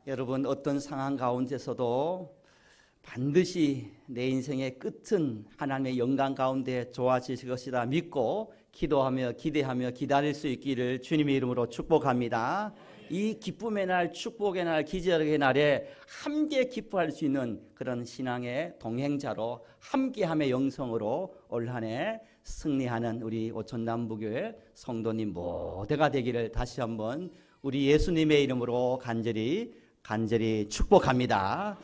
여러분, 어떤 상황 가운데서도 반드시 내 인생의 끝은 하나님의 영광 가운데 좋아지실 것이다 믿고 기도하며 기대하며 기다릴 수 있기를 주님의 이름으로 축복합니다. 이 기쁨의 날, 축복의 날, 기적의 날에 함께 기뻐할 수 있는 그런 신앙의 동행자로 함께함의 영성으로 올 한 해 승리하는 우리 오천남부교회 성도님 모두가 되기를 다시 한번 우리 예수님의 이름으로 간절히 축복합니다.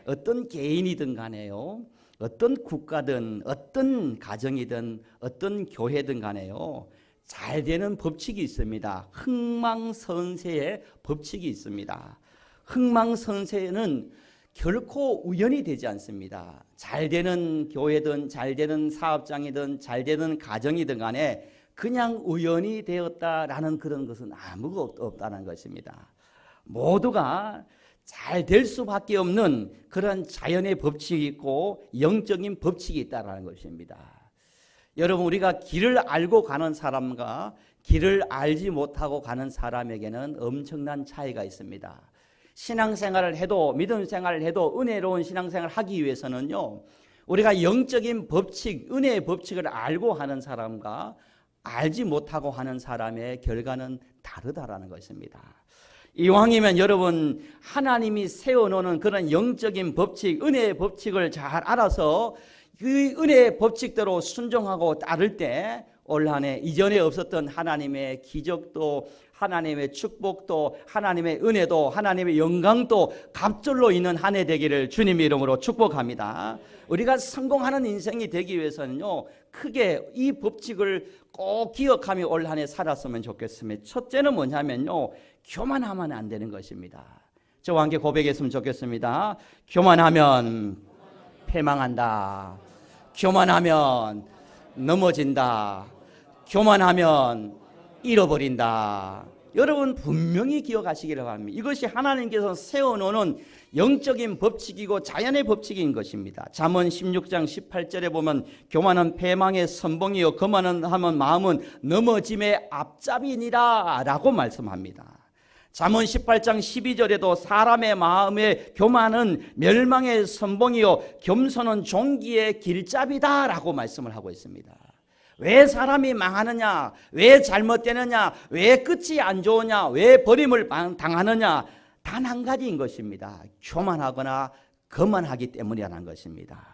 어떤 개인이든 간에요, 어떤 국가든 어떤 가정이든 어떤 교회든 간에요, 잘 되는 법칙이 있습니다. 흥망성쇠의 법칙이 있습니다. 흥망성쇠는 결코 우연이 되지 않습니다. 잘 되는 교회든 잘 되는 사업장이든 잘 되는 가정이든 간에 그냥 우연이 되었다라는 그런 것은 아무것도 없다는 것입니다. 모두가 잘 될 수밖에 없는 그런 자연의 법칙이 있고 영적인 법칙이 있다는 것입니다. 여러분, 우리가 길을 알고 가는 사람과 길을 알지 못하고 가는 사람에게는 엄청난 차이가 있습니다. 신앙생활을 해도 믿음 생활을 해도 은혜로운 신앙생활을 하기 위해서는요, 우리가 영적인 법칙, 은혜의 법칙을 알고 하는 사람과 알지 못하고 하는 사람의 결과는 다르다라는 것입니다. 이왕이면 여러분, 하나님이 세워놓는 그런 영적인 법칙, 은혜의 법칙을 잘 알아서 그 은혜의 법칙대로 순종하고 따를 때 올 한 해 이전에 없었던 하나님의 기적도, 하나님의 축복도, 하나님의 은혜도, 하나님의 영광도 갑절로 있는 한 해 되기를 주님의 이름으로 축복합니다. 우리가 성공하는 인생이 되기 위해서는요, 크게 이 법칙을 꼭 기억하며 올 한 해 살았으면 좋겠습니다. 첫째는 뭐냐면요, 교만하면 안 되는 것입니다. 저와 함께 고백했으면 좋겠습니다. 교만하면 패망한다. 교만하면 넘어진다. 교만하면 잃어버린다. 여러분, 분명히 기억하시기를 바랍니다. 이것이 하나님께서 세워놓은 영적인 법칙이고 자연의 법칙인 것입니다. 잠언 16장 18절에 보면 교만은 패망의 선봉이요 거만은 하면 마음은 넘어짐의 앞잡이니라 라고 말씀합니다. 잠언 18장 12절에도 사람의 마음의 교만은 멸망의 선봉이요 겸손은 종기의 길잡이다 라고 말씀을 하고 있습니다. 왜 사람이 망하느냐, 왜 잘못되느냐, 왜 끝이 안 좋으냐, 왜 버림을 당하느냐, 단 한 가지인 것입니다. 교만하거나 거만하기 때문이라는 것입니다.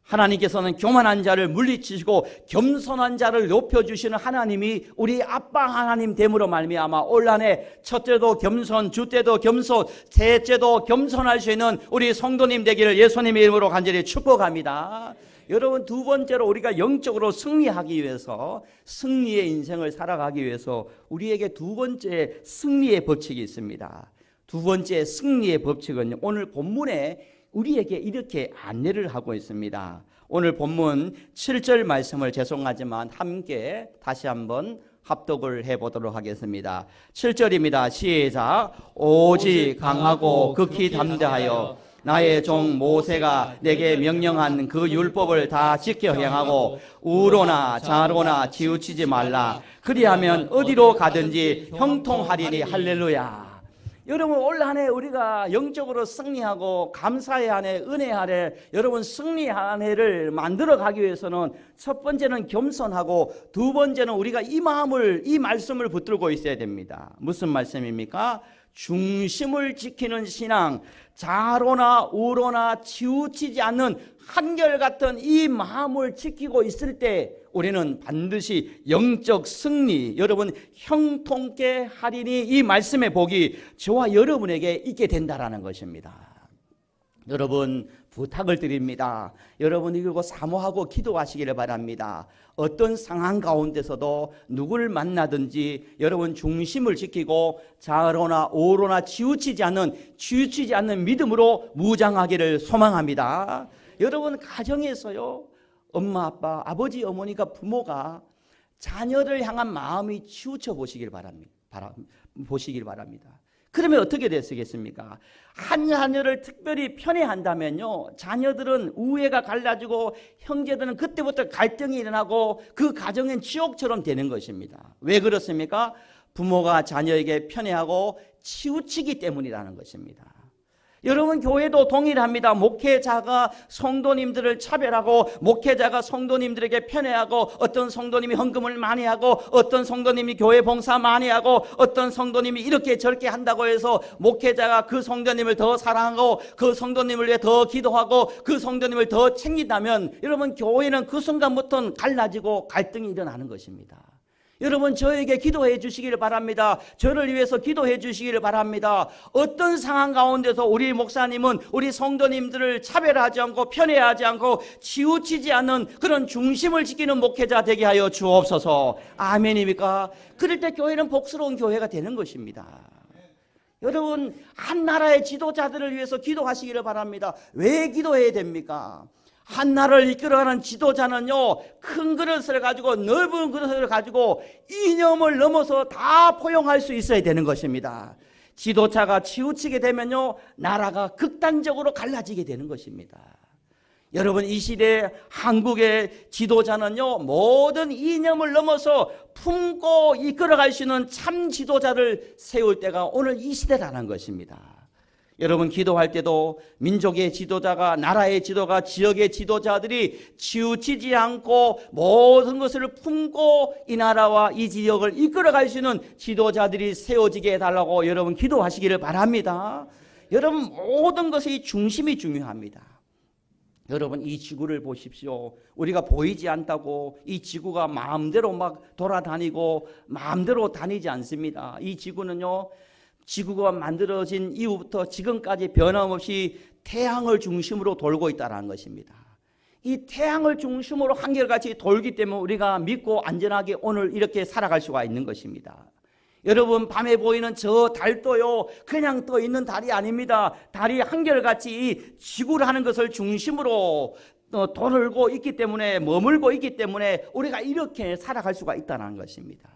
하나님께서는 교만한 자를 물리치시고 겸손한 자를 높여주시는 하나님이 우리 아빠 하나님 됨으로 말미암아 올 한 해 첫째도 겸손, 주때도 겸손, 셋째도 겸손할 수 있는 우리 성도님 되기를 예수님의 이름으로 간절히 축복합니다. 여러분, 두 번째로 우리가 영적으로 승리하기 위해서, 승리의 인생을 살아가기 위해서 우리에게 두 번째 승리의 법칙이 있습니다. 두 번째 승리의 법칙은 오늘 본문에 우리에게 이렇게 안내를 하고 있습니다. 오늘 본문 7절 말씀을 죄송하지만 함께 다시 한번 합독을 해보도록 하겠습니다. 7절입니다. 시작. 오직 강하고 극히 담대하여 나의 종 모세가 내게 명령한 그 율법을 다 지켜 행하고 우로나 좌로나 치우치지 말라. 그리하면 어디로 가든지 형통하리니. 할렐루야. 여러분, 올 한 해 우리가 영적으로 승리하고 감사의 한 해, 은혜의 한 해, 여러분 승리의 한 해를 만들어 가기 위해서는 첫 번째는 겸손하고 두 번째는 우리가 이 말씀을 붙들고 있어야 됩니다. 무슨 말씀입니까? 중심을 지키는 신앙, 좌로나 우로나 치우치지 않는 한결같은 이 마음을 지키고 있을 때 우리는 반드시 영적 승리, 여러분 형통케 하리니, 이 말씀의 복이 저와 여러분에게 있게 된다라는 것입니다. 여러분, 부탁을 드립니다. 여러분, 이거 사모하고 기도하시기를 바랍니다. 어떤 상황 가운데서도 누구를 만나든지 여러분 중심을 지키고 좌로나 우로나 치우치지 않는 믿음으로 무장하기를 소망합니다. 여러분, 가정에서요, 엄마, 아빠, 아버지, 어머니가, 부모가 자녀를 향한 마음이 치우쳐 보시길 바랍니다. 그러면 어떻게 되시겠습니까? 한 자녀를 특별히 편애한다면요, 자녀들은 우애가 갈라지고 형제들은 그때부터 갈등이 일어나고 그 가정은 지옥처럼 되는 것입니다. 왜 그렇습니까? 부모가 자녀에게 편애하고 치우치기 때문이라는 것입니다. 여러분, 교회도 동일합니다. 목회자가 성도님들을 차별하고, 목회자가 성도님들에게 편애하고, 어떤 성도님이 헌금을 많이 하고, 어떤 성도님이 교회 봉사 많이 하고, 어떤 성도님이 이렇게 저렇게 한다고 해서 목회자가 그 성도님을 더 사랑하고, 그 성도님을 위해 더 기도하고, 그 성도님을 더 챙긴다면, 여러분, 교회는 그 순간부터는 갈라지고 갈등이 일어나는 것입니다. 여러분, 저에게 기도해 주시기를 바랍니다. 저를 위해서 기도해 주시기를 바랍니다. 어떤 상황 가운데서 우리 목사님은 우리 성도님들을 차별하지 않고 편애하지 않고 치우치지 않는 그런 중심을 지키는 목회자 되게 하여 주옵소서. 아멘입니까? 그럴 때 교회는 복스러운 교회가 되는 것입니다. 여러분, 한 나라의 지도자들을 위해서 기도하시기를 바랍니다. 왜 기도해야 됩니까? 한 나라를 이끌어가는 지도자는요, 큰 그릇을 가지고, 넓은 그릇을 가지고 이념을 넘어서 다 포용할 수 있어야 되는 것입니다. 지도자가 치우치게 되면요, 나라가 극단적으로 갈라지게 되는 것입니다. 여러분, 이 시대 한국의 지도자는요, 모든 이념을 넘어서 품고 이끌어갈 수 있는 참 지도자를 세울 때가 오늘 이 시대라는 것입니다. 여러분, 기도할 때도 민족의 지도자가, 나라의 지도가, 지역의 지도자들이 치우치지 않고 모든 것을 품고 이 나라와 이 지역을 이끌어갈 수 있는 지도자들이 세워지게 해달라고 여러분 기도하시기를 바랍니다. 여러분, 모든 것의 중심이 중요합니다. 여러분, 이 지구를 보십시오. 우리가 보이지 않다고 이 지구가 마음대로 막 돌아다니고 마음대로 다니지 않습니다. 이 지구는요, 지구가 만들어진 이후부터 지금까지 변함없이 태양을 중심으로 돌고 있다는 것입니다. 이 태양을 중심으로 한결같이 돌기 때문에 우리가 믿고 안전하게 오늘 이렇게 살아갈 수가 있는 것입니다. 여러분, 밤에 보이는 저 달도요, 그냥 떠 있는 달이 아닙니다. 달이 한결같이 이 지구라는 것을 중심으로 돌고 있기 때문에, 머물고 있기 때문에 우리가 이렇게 살아갈 수가 있다는 것입니다.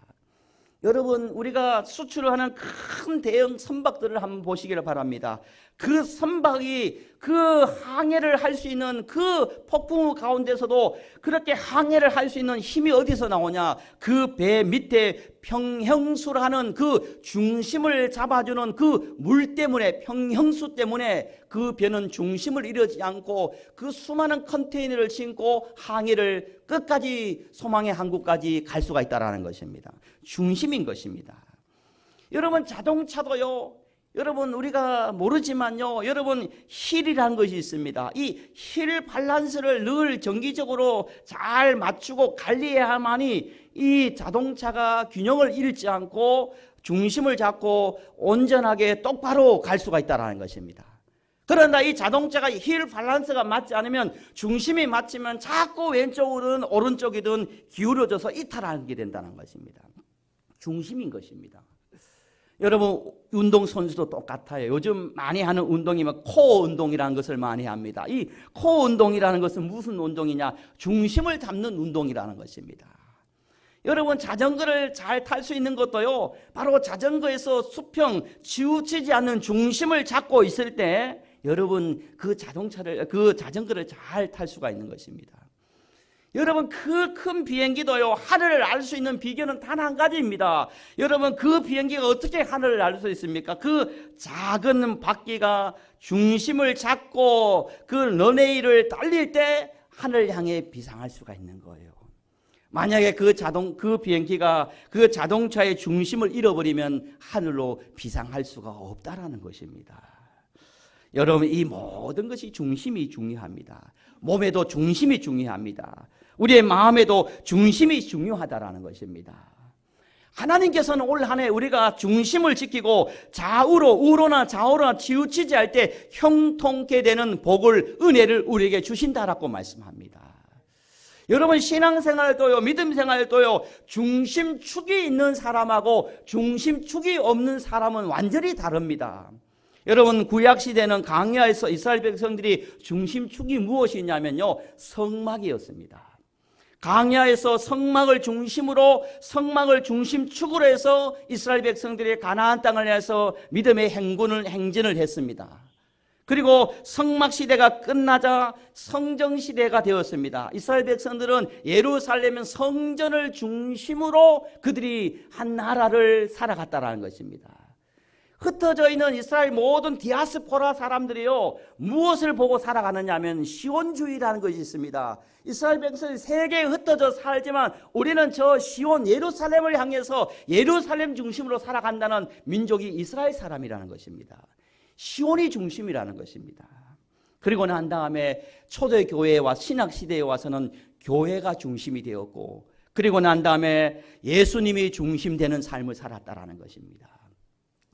여러분, 우리가 수출을 하는 큰 대형 선박들을 한번 보시기를 바랍니다. 그 선박이 그 항해를 할 수 있는 그 폭풍우 가운데서도 그렇게 항해를 할 수 있는 힘이 어디서 나오냐? 그 배 밑에 평형수라는 그 중심을 잡아주는 그 물 때문에, 평형수 때문에 그 배는 중심을 잃지 않고 그 수많은 컨테이너를 싣고 항해를 끝까지 소망의 항구까지 갈 수가 있다는 것입니다. 중심인 것입니다. 여러분, 자동차도요, 여러분, 우리가 모르지만요, 여러분, 힐이라는 것이 있습니다. 이 힐 밸런스를 늘 정기적으로 잘 맞추고 관리해야만이 이 자동차가 균형을 잃지 않고 중심을 잡고 온전하게 똑바로 갈 수가 있다는 것입니다. 그러나 이 자동차가 힐 밸런스가 맞지 않으면, 중심이 맞지만 자꾸 왼쪽이든 오른쪽이든 기울어져서 이탈하게 된다는 것입니다. 중심인 것입니다. 여러분, 운동선수도 똑같아요. 요즘 많이 하는 운동이 코어 운동이라는 것을 많이 합니다. 이 코어 운동이라는 것은 무슨 운동이냐? 중심을 잡는 운동이라는 것입니다. 여러분, 자전거를 잘 탈 수 있는 것도요, 바로 자전거에서 수평, 치우치지 않는 중심을 잡고 있을 때 여러분, 그 자전거를 잘 탈 수가 있는 것입니다. 여러분, 그 큰 비행기도요, 하늘을 날 수 있는 비결은 단 한 가지입니다. 여러분, 그 비행기가 어떻게 하늘을 날 수 있습니까? 그 작은 바퀴가 중심을 잡고 그 런웨이를 달릴 때 하늘을 향해 비상할 수가 있는 거예요. 만약에 그 비행기가 그 자동차의 중심을 잃어버리면 하늘로 비상할 수가 없다라는 것입니다. 여러분, 이 모든 것이 중심이 중요합니다. 몸에도 중심이 중요합니다. 우리의 마음에도 중심이 중요하다라는 것입니다. 하나님께서는 올 한 해 우리가 중심을 지키고 우로나 좌우로나 치우치지 할 때 형통케 되는 복을, 은혜를 우리에게 주신다라고 말씀합니다. 여러분, 신앙생활도요, 믿음생활도요, 중심축이 있는 사람하고 중심축이 없는 사람은 완전히 다릅니다. 여러분, 구약시대는 광야에서 이스라엘 백성들이 중심축이 무엇이냐면요, 성막이었습니다. 광야에서 성막을 중심축으로 해서 이스라엘 백성들이 가나안 땅을 향해서 믿음의 행진을 했습니다. 그리고 성막 시대가 끝나자 성전 시대가 되었습니다. 이스라엘 백성들은 예루살렘 성전을 중심으로 그들이 한 나라를 살아갔다라는 것입니다. 흩어져 있는 이스라엘 모든 디아스포라 사람들이요, 무엇을 보고 살아가느냐 하면 시온주의라는 것이 있습니다. 이스라엘 백성이 세계에 흩어져 살지만 우리는 저 시온 예루살렘을 향해서 예루살렘 중심으로 살아간다는 민족이 이스라엘 사람이라는 것입니다. 시온이 중심이라는 것입니다. 그리고 난 다음에 초대교회와 신학시대에 와서는 교회가 중심이 되었고, 그리고 난 다음에 예수님이 중심되는 삶을 살았다라는 것입니다.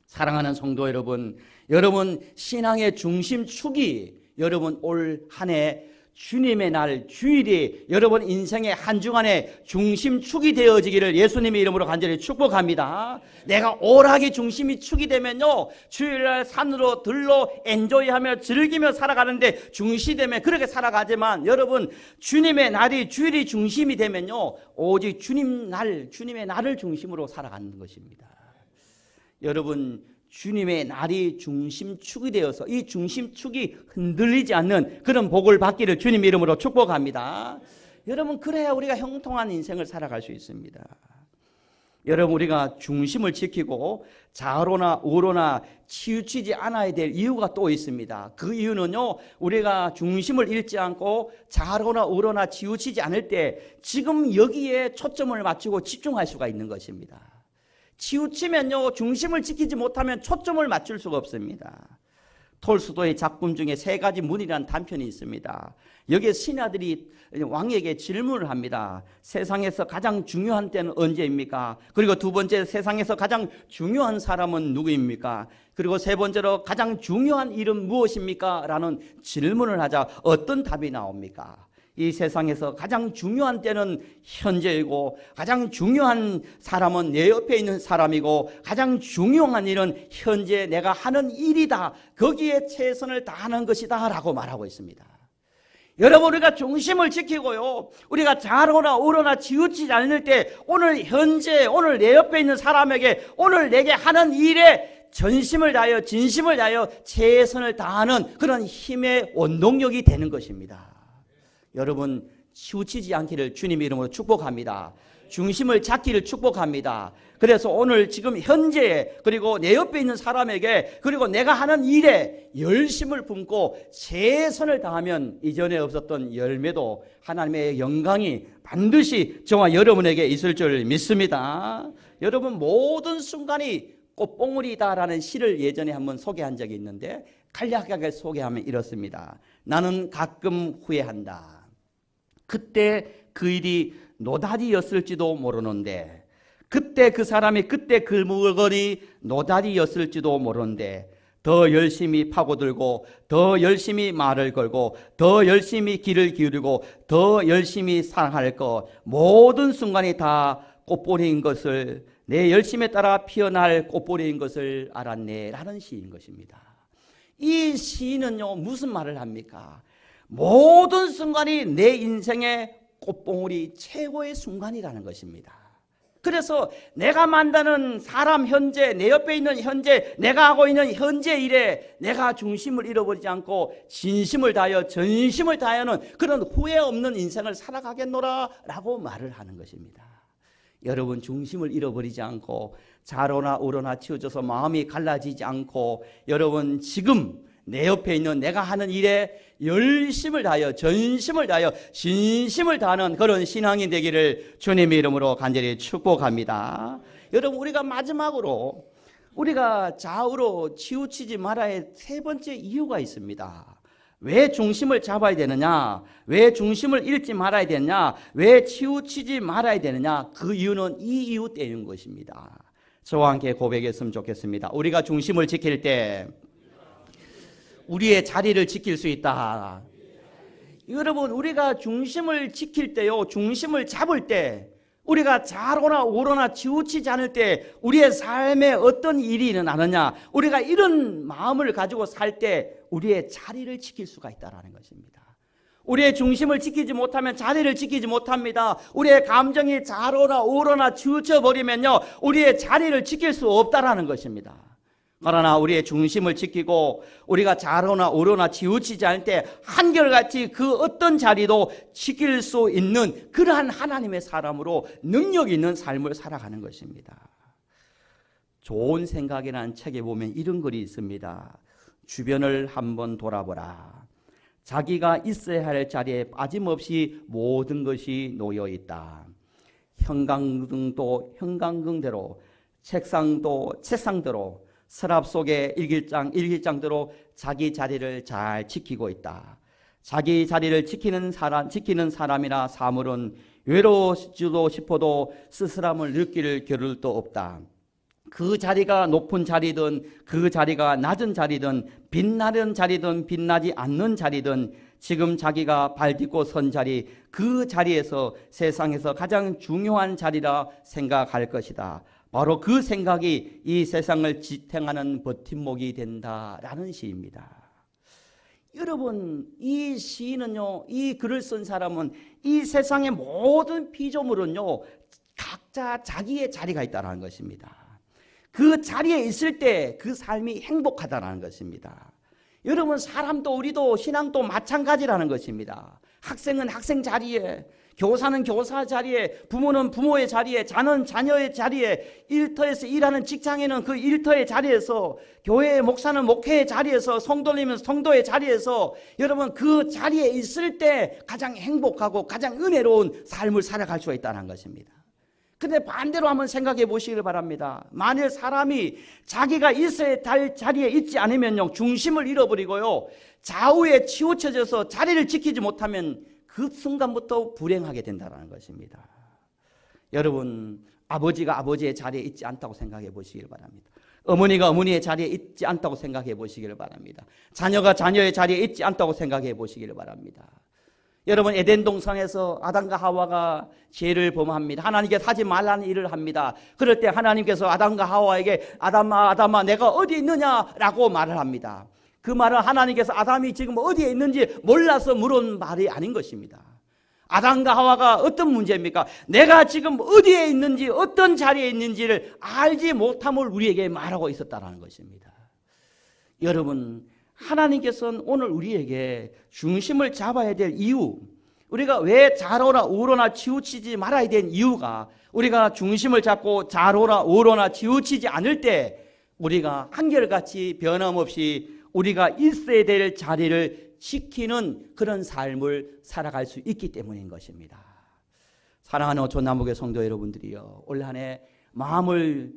사랑하는 성도 여러분, 여러분 신앙의 중심축이 여러분 올 한 해 주님의 날 주일이 여러분 인생의 한 주간의 중심축이 되어지기를 예수님의 이름으로 간절히 축복합니다. 내가 오락이 중심이 축이 되면요, 주일날 산으로 들러 엔조이하며 즐기며 살아가는데 중시되면 그렇게 살아가지만, 여러분 주님의 날이 주일이 중심이 되면요, 오직 주님의 날을 중심으로 살아가는 것입니다. 여러분 주님의 날이 중심축이 되어서 이 중심축이 흔들리지 않는 그런 복을 받기를 주님 이름으로 축복합니다. 여러분 그래야 우리가 형통한 인생을 살아갈 수 있습니다. 여러분 우리가 중심을 지키고 좌로나 우로나 치우치지 않아야 될 이유가 또 있습니다. 그 이유는요, 우리가 중심을 잃지 않고 좌로나 우로나 치우치지 않을 때 지금 여기에 초점을 맞추고 집중할 수가 있는 것입니다. 치우치면요, 중심을 지키지 못하면 초점을 맞출 수가 없습니다. 톨스토이의 작품 중에 3가지 문이라는 단편이 있습니다. 여기에 신하들이 왕에게 질문을 합니다. 세상에서 가장 중요한 때는 언제입니까? 그리고 두 번째, 세상에서 가장 중요한 사람은 누구입니까? 그리고 세 번째로, 가장 중요한 일은 무엇입니까? 라는 질문을 하자 어떤 답이 나옵니까? 이 세상에서 가장 중요한 때는 현재이고, 가장 중요한 사람은 내 옆에 있는 사람이고, 가장 중요한 일은 현재 내가 하는 일이다, 거기에 최선을 다하는 것이다 라고 말하고 있습니다. 여러분 우리가 중심을 지키고요, 우리가 좌로나 우로나 치우치지 않을 때 오늘 현재, 오늘 내 옆에 있는 사람에게 오늘 내게 하는 일에 전심을 다하여 진심을 다하여 최선을 다하는 그런 힘의 원동력이 되는 것입니다. 여러분 치우치지 않기를 주님 이름으로 축복합니다. 중심을 잡기를 축복합니다. 그래서 오늘 지금 현재, 그리고 내 옆에 있는 사람에게, 그리고 내가 하는 일에 열심을 품고 최선을 다하면 이전에 없었던 열매도 하나님의 영광이 반드시 저와 여러분에게 있을 줄 믿습니다. 여러분 모든 순간이 꽃봉오리다라는 시를 예전에 한번 소개한 적이 있는데, 간략하게 소개하면 이렇습니다. 나는 가끔 후회한다. 그때 그 일이 노다지였을지도 모르는데, 그때 그 사람이 그때 그 물건이 노다지였을지도 모르는데, 더 열심히 파고들고 더 열심히 말을 걸고 더 열심히 귀를 기울이고 더 열심히 사랑할 것, 모든 순간이 다 꽃보리인 것을, 내 열심에 따라 피어날 꽃보리인 것을 알았네 라는 시인 것입니다. 이 시인은요 무슨 말을 합니까? 모든 순간이 내 인생의 꽃봉오리 최고의 순간이라는 것입니다. 그래서 내가 만나는 사람 현재, 내 옆에 있는 현재, 내가 하고 있는 현재 일에 내가 중심을 잃어버리지 않고 진심을 다하여 전심을 다하여는 그런 후회 없는 인생을 살아가겠노라 라고 말을 하는 것입니다. 여러분 중심을 잃어버리지 않고 좌로나 우로나 치우쳐서 마음이 갈라지지 않고, 여러분 지금 내 옆에 있는 내가 하는 일에 열심을 다하여 전심을 다하여 진심을 다하는 그런 신앙이 되기를 주님의 이름으로 간절히 축복합니다. 여러분 우리가 마지막으로 우리가 좌우로 치우치지 말아야 할 3번째 이유가 있습니다. 왜 중심을 잡아야 되느냐? 왜 중심을 잃지 말아야 되느냐? 왜 치우치지 말아야 되느냐? 그 이유는 이 이유 때문인 것입니다. 저와 함께 고백했으면 좋겠습니다. 우리가 중심을 지킬 때 우리의 자리를 지킬 수 있다. 여러분 우리가 중심을 지킬 때요, 중심을 잡을 때, 우리가 좌로나 우로나 치우치지 않을 때 우리의 삶에 어떤 일이 일어나느냐, 우리가 이런 마음을 가지고 살 때 우리의 자리를 지킬 수가 있다는 것입니다. 우리의 중심을 지키지 못하면 자리를 지키지 못합니다. 우리의 감정이 좌로나 우로나 치우쳐버리면요 우리의 자리를 지킬 수 없다는 것입니다. 그러나 우리의 중심을 지키고 우리가 좌로나 우로나 치우치지 않을 때 한결같이 그 어떤 자리도 지킬 수 있는 그러한 하나님의 사람으로 능력 있는 삶을 살아가는 것입니다. 좋은 생각이라는 책에 보면 이런 글이 있습니다. 주변을 한번 돌아보라. 자기가 있어야 할 자리에 빠짐없이 모든 것이 놓여 있다. 형광등도 형광등대로, 책상도 책상대로, 서랍 속에 일기장대로 자기 자리를 잘 지키고 있다. 자기 자리를 지키는 사람이나 사물은 외로워지도 싶어도 쓸쓸함을 느낄 겨를도 없다. 그 자리가 높은 자리든 그 자리가 낮은 자리든 빛나는 자리든 빛나지 않는 자리든 지금 자기가 발 딛고 선 자리, 그 자리에서 세상에서 가장 중요한 자리라 생각할 것이다. 바로 그 생각이 이 세상을 지탱하는 버팀목이 된다라는 시입니다. 여러분, 이 시인은요, 이 글을 쓴 사람은 이 세상의 모든 피조물은요, 각자 자기의 자리가 있다는 것입니다. 그 자리에 있을 때 그 삶이 행복하다는 것입니다. 여러분, 사람도 우리도 신앙도 마찬가지라는 것입니다. 학생은 학생 자리에, 교사는 교사 자리에, 부모는 부모의 자리에, 자는 자녀의 자리에, 일터에서 일하는 직장인은 그 일터의 자리에서, 교회의 목사는 목회의 자리에서, 성도님은 성도의 자리에서, 여러분 그 자리에 있을 때 가장 행복하고 가장 은혜로운 삶을 살아갈 수가 있다는 것입니다. 근데 반대로 한번 생각해 보시길 바랍니다. 만일 사람이 자기가 있어야 할 자리에 있지 않으면요, 중심을 잃어버리고요, 좌우에 치우쳐져서 자리를 지키지 못하면 그 순간부터 불행하게 된다는 것입니다. 여러분, 아버지가 아버지의 자리에 있지 않다고 생각해 보시길 바랍니다. 어머니가 어머니의 자리에 있지 않다고 생각해 보시길 바랍니다. 자녀가 자녀의 자리에 있지 않다고 생각해 보시길 바랍니다. 여러분, 에덴 동산에서 아담과 하와가 죄를 범합니다. 하나님께서 하지 말라는 일을 합니다. 그럴 때 하나님께서 아담과 하와에게 아담아 내가 어디 있느냐라고 말을 합니다. 그 말은 하나님께서 아담이 지금 어디에 있는지 몰라서 물은 말이 아닌 것입니다. 아담과 하와가 어떤 문제입니까? 내가 지금 어디에 있는지, 어떤 자리에 있는지를 알지 못함을 우리에게 말하고 있었다는 것입니다. 여러분, 하나님께서는 오늘 우리에게 중심을 잡아야 될 이유, 우리가 왜 좌로나 우로나 치우치지 말아야 되는 이유가, 우리가 중심을 잡고 좌로나 우로나 치우치지 않을 때 우리가 한결같이 변함없이 우리가 있어야 될 자리를 지키는 그런 삶을 살아갈 수 있기 때문인 것입니다. 사랑하는 오촌남북의 성도 여러분들이요, 올 한 해 마음을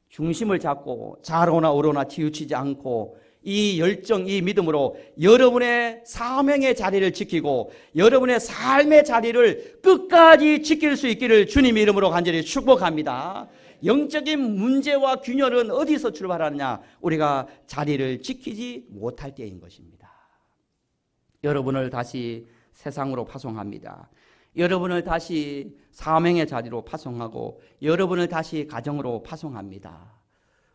중심을 잡고 좌로나 우로나 치우치지 않고 이 열정, 이 믿음으로 여러분의 사명의 자리를 지키고 여러분의 삶의 자리를 끝까지 지킬 수 있기를 주님의 이름으로 간절히 축복합니다. 영적인 문제와 균열은 어디서 출발하느냐? 우리가 자리를 지키지 못할 때인 것입니다. 여러분을 다시 세상으로 파송합니다. 여러분을 다시 사명의 자리로 파송하고 여러분을 다시 가정으로 파송합니다.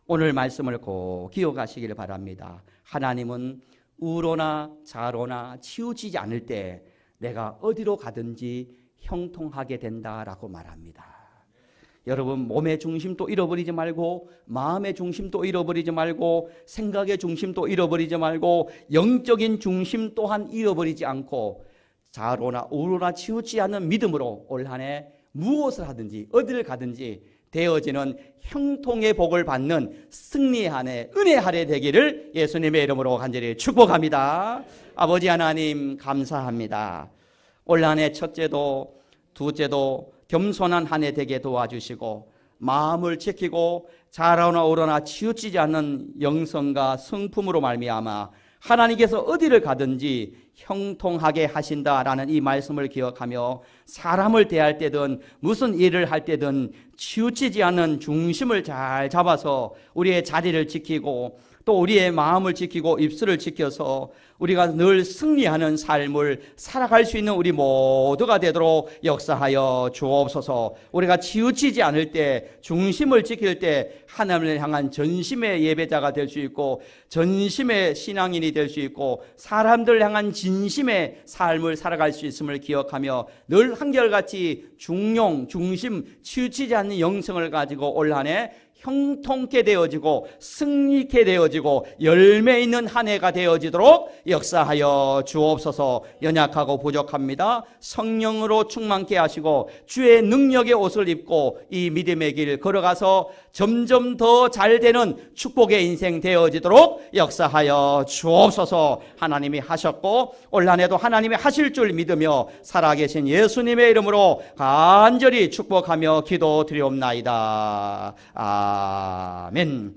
오늘 말씀을 꼭 기억하시길 바랍니다. 하나님은 우로나 좌로나 치우치지 않을 때 내가 어디로 가든지 형통하게 된다라고 말합니다. 여러분, 몸의 중심도 잃어버리지 말고 마음의 중심도 잃어버리지 말고 생각의 중심도 잃어버리지 말고 영적인 중심 또한 잃어버리지 않고 좌로나 우로나 치우치지 않는 믿음으로 올 한 해 무엇을 하든지 어디를 가든지 되어지는 형통의 복을 받는 승리의 한 해, 은혜의 한 해 되기를 예수님의 이름으로 간절히 축복합니다. 아버지 하나님 감사합니다. 올 한 해 첫째도 둘째도 겸손한 한 해 되게 도와주시고 마음을 지키고 좌로나 우로나 치우치지 않는 영성과 성품으로 말미암아 하나님께서 어디를 가든지 형통하게 하신다라는 이 말씀을 기억하며 사람을 대할 때든 무슨 일을 할 때든 치우치지 않는 중심을 잘 잡아서 우리의 자리를 지키고 또 우리의 마음을 지키고 입술을 지켜서 우리가 늘 승리하는 삶을 살아갈 수 있는 우리 모두가 되도록 역사하여 주옵소서. 우리가 치우치지 않을 때, 중심을 지킬 때 하나님을 향한 전심의 예배자가 될 수 있고 전심의 신앙인이 될 수 있고 사람들을 향한 진심의 삶을 살아갈 수 있음을 기억하며 늘 한결같이 중용, 중심, 치우치지 않는 영성을 가지고 올 한 해 형통케 되어지고 승리케 되어지고 열매 있는 한 해가 되어지도록 역사하여 주옵소서. 연약하고 부족합니다. 성령으로 충만케 하시고 주의 능력의 옷을 입고 이 믿음의 길 걸어가서 점점 더 잘되는 축복의 인생 되어지도록 역사하여 주옵소서. 하나님이 하셨고 올 한 해도 하나님이 하실 줄 믿으며 살아계신 예수님의 이름으로 간절히 축복하며 기도드리옵나이다. 아멘.